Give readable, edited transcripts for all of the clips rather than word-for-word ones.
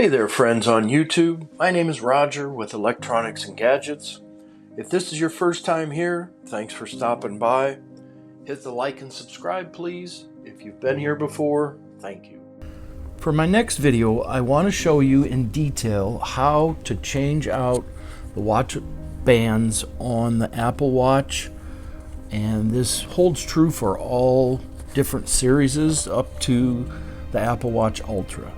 Hey there, friends on YouTube. My name is Roger with Electronics and Gadgets. If this is your first time here, thanks for stopping by. Hit the like and subscribe, please. If you've been here before, thank you. For my next video, I want to show you in detail how to change out the watch bands on the Apple Watch. And this holds true for all different series up to the Apple Watch Ultra.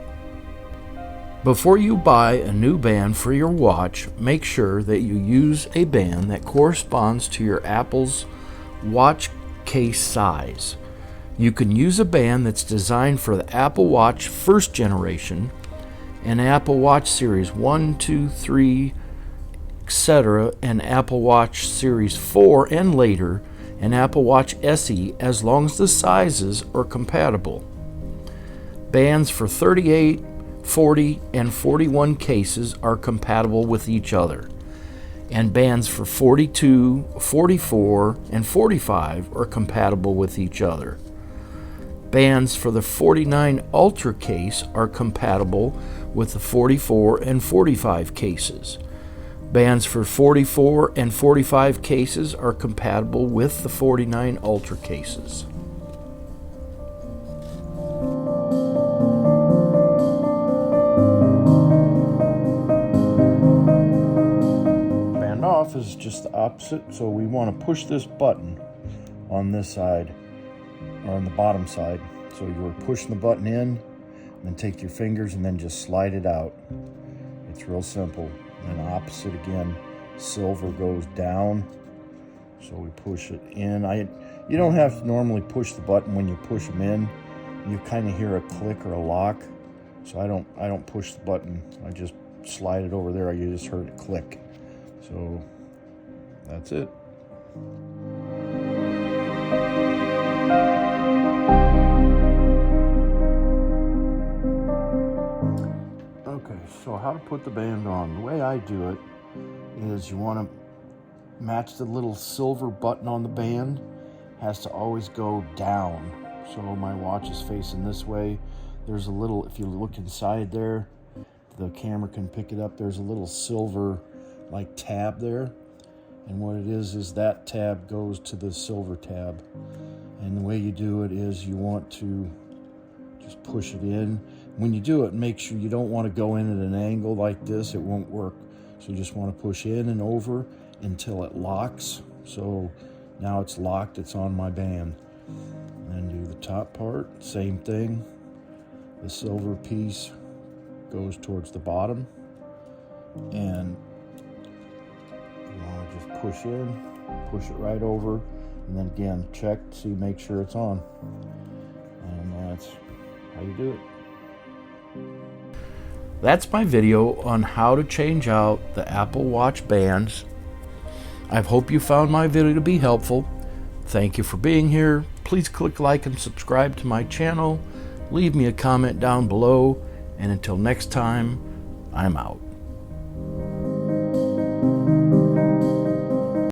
Before you buy a new band for your watch, make sure that you use a band that corresponds to your Apple's watch case size. You can use a band that's designed for the Apple Watch first generation and Apple Watch Series 1, 2, 3, etc., and Apple Watch Series 4 and later, and Apple Watch SE, as long as the sizes are compatible. Bands for 38, 40, and 41 cases are compatible with each other, and bands for 42, 44, and 45 are compatible with each other. Bands for the 49 Ultra case are compatible with the 44 and 45 cases. Bands for 44 and 45 cases are compatible with the 49 Ultra cases. Band off is just the opposite, so we want to push this button on this side, or on the bottom side. So you're pushing the button in, and then take your fingers and then just slide it out. It's real simple. And opposite again, silver goes down, so we push it in. You don't have to normally push the button when you push them in. You kind of hear a click or a lock, so I don't push the button. I just slide it over there. You just heard it click. So that's it. So how to put the band on. The way I do it is you want to match the little silver button on the band. Has to always go down. So my watch is facing this way. There's a little, if you look inside there, the camera can pick it up. There's a little silver like tab there. And what it is that tab goes to the silver tab. And the way you do it is you want to just push it in. When you do it, make sure you don't want to go in at an angle like this. It won't work. So you just want to push in and over until it locks. So now it's locked. It's on my band. And then do the top part. Same thing. The silver piece goes towards the bottom. And you want to just push in, push it right over, and then again, check, see, make sure it's on. And that's how you do it. That's my video on how to change out the Apple Watch bands. I hope you found my video to be helpful. Thank you for being here. Please click like and subscribe to my channel. Leave me a comment down below. And until next time, I'm out.